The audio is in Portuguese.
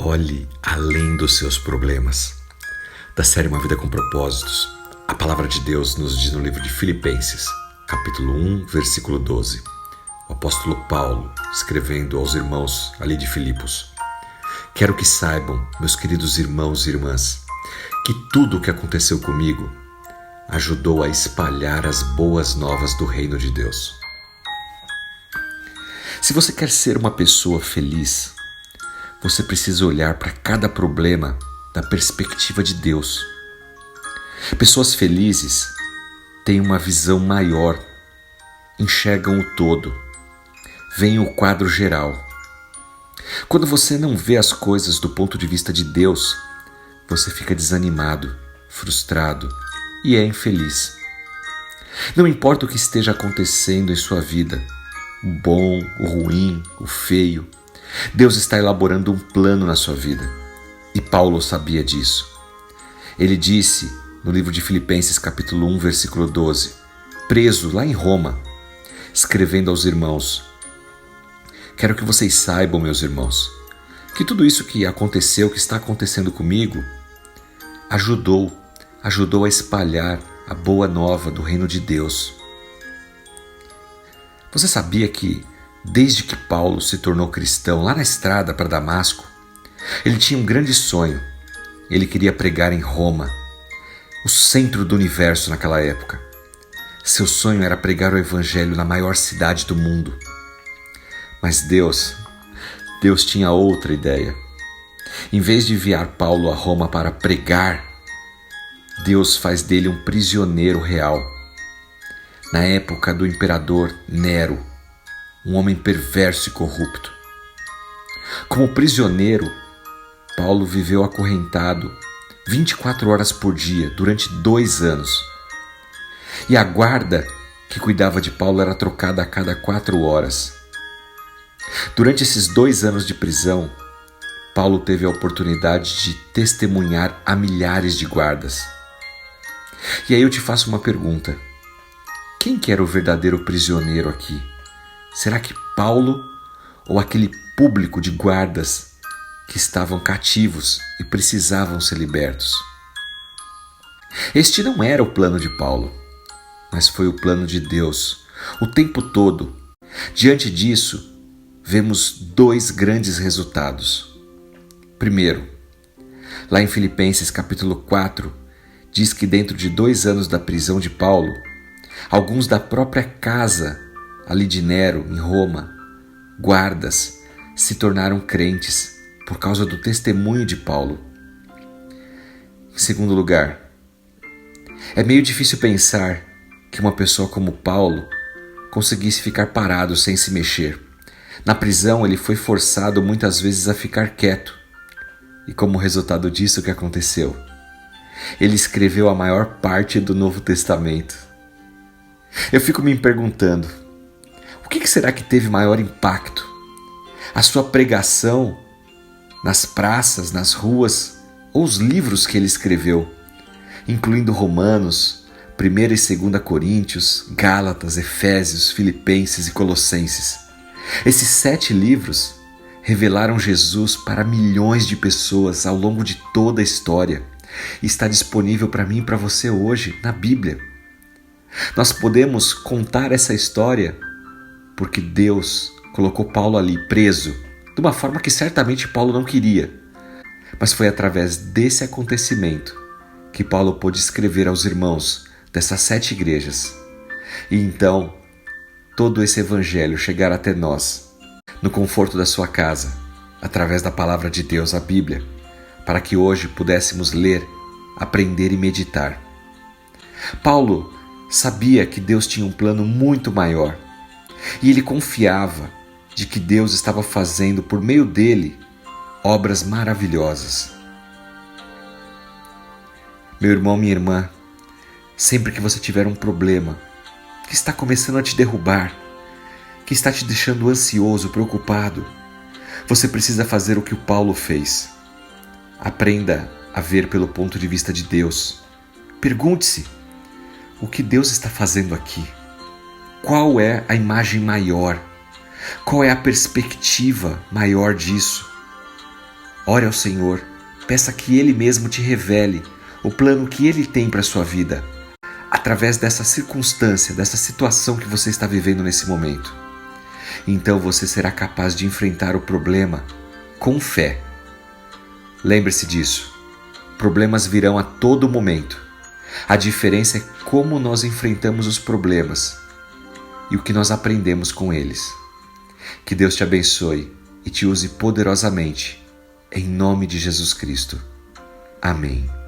Olhe além dos seus problemas. Da série Uma Vida com Propósitos, a palavra de Deus nos diz no livro de Filipenses, capítulo 1, versículo 12. O apóstolo Paulo, escrevendo aos irmãos ali de Filipos: Quero que saibam, meus queridos irmãos e irmãs, que tudo o que aconteceu comigo ajudou a espalhar as boas novas do reino de Deus. Se você quer ser uma pessoa feliz, você precisa olhar para cada problema da perspectiva de Deus. Pessoas felizes têm uma visão maior, enxergam o todo, veem o quadro geral. Quando você não vê as coisas do ponto de vista de Deus, você fica desanimado, frustrado e é infeliz. Não importa o que esteja acontecendo em sua vida, o bom, o ruim, o feio, Deus está elaborando um plano na sua vida. E Paulo sabia disso. Ele disse no livro de Filipenses capítulo 1, versículo 12, preso lá em Roma, escrevendo aos irmãos: Quero que vocês saibam, meus irmãos, que tudo isso que aconteceu, que está acontecendo comigo, ajudou a espalhar a boa nova do reino de Deus. Você sabia que, desde que Paulo se tornou cristão lá na estrada para Damasco, ele tinha um grande sonho. Ele queria pregar em Roma, o centro do universo naquela época. Seu sonho era pregar o evangelho na maior cidade do mundo. Mas Deus tinha outra ideia. Em vez de enviar Paulo a Roma para pregar, Deus faz dele um prisioneiro real. Na época do imperador Nero, um homem perverso e corrupto. Como prisioneiro, Paulo viveu acorrentado 24 horas por dia durante 2 anos. E a guarda que cuidava de Paulo era trocada a cada 4 horas. Durante esses 2 anos de prisão, Paulo teve a oportunidade de testemunhar a milhares de guardas. E aí eu te faço uma pergunta: quem que era o verdadeiro prisioneiro aqui? Será que Paulo ou aquele público de guardas que estavam cativos e precisavam ser libertos? Este não era o plano de Paulo, mas foi o plano de Deus o tempo todo. Diante disso, vemos 2 grandes resultados. Primeiro, lá em Filipenses capítulo 4, diz que dentro de 2 anos da prisão de Paulo, alguns da própria casa ali de Nero, em Roma, guardas, se tornaram crentes por causa do testemunho de Paulo. Em segundo lugar, é meio difícil pensar que uma pessoa como Paulo conseguisse ficar parado sem se mexer. Na prisão, ele foi forçado muitas vezes a ficar quieto. E como resultado disso, o que aconteceu? Ele escreveu a maior parte do Novo Testamento. Eu fico me perguntando, o que será que teve maior impacto? A sua pregação nas praças, nas ruas, ou os livros que ele escreveu, incluindo Romanos, 1 e 2 Coríntios, Gálatas, Efésios, Filipenses e Colossenses. Esses 7 livros revelaram Jesus para milhões de pessoas ao longo de toda a história e está disponível para mim e para você hoje na Bíblia. Nós podemos contar essa história porque Deus colocou Paulo ali preso, de uma forma que certamente Paulo não queria. Mas foi através desse acontecimento que Paulo pôde escrever aos irmãos dessas 7 igrejas. E então, todo esse evangelho chegar até nós, no conforto da sua casa, através da palavra de Deus, a Bíblia, para que hoje pudéssemos ler, aprender e meditar. Paulo sabia que Deus tinha um plano muito maior. E ele confiava de que Deus estava fazendo por meio dele obras maravilhosas. Meu irmão, minha irmã, sempre que você tiver um problema que está começando a te derrubar, que está te deixando ansioso, preocupado, você precisa fazer o que o Paulo fez. Aprenda a ver pelo ponto de vista de Deus. Pergunte-se: o que Deus está fazendo aqui? Qual é a imagem maior? Qual é a perspectiva maior disso? Ore ao Senhor, peça que Ele mesmo te revele o plano que Ele tem para a sua vida, através dessa circunstância, dessa situação que você está vivendo nesse momento. Então você será capaz de enfrentar o problema com fé. Lembre-se disso. Problemas virão a todo momento. A diferença é como nós enfrentamos os problemas e o que nós aprendemos com eles. Que Deus te abençoe e te use poderosamente. Em nome de Jesus Cristo. Amém.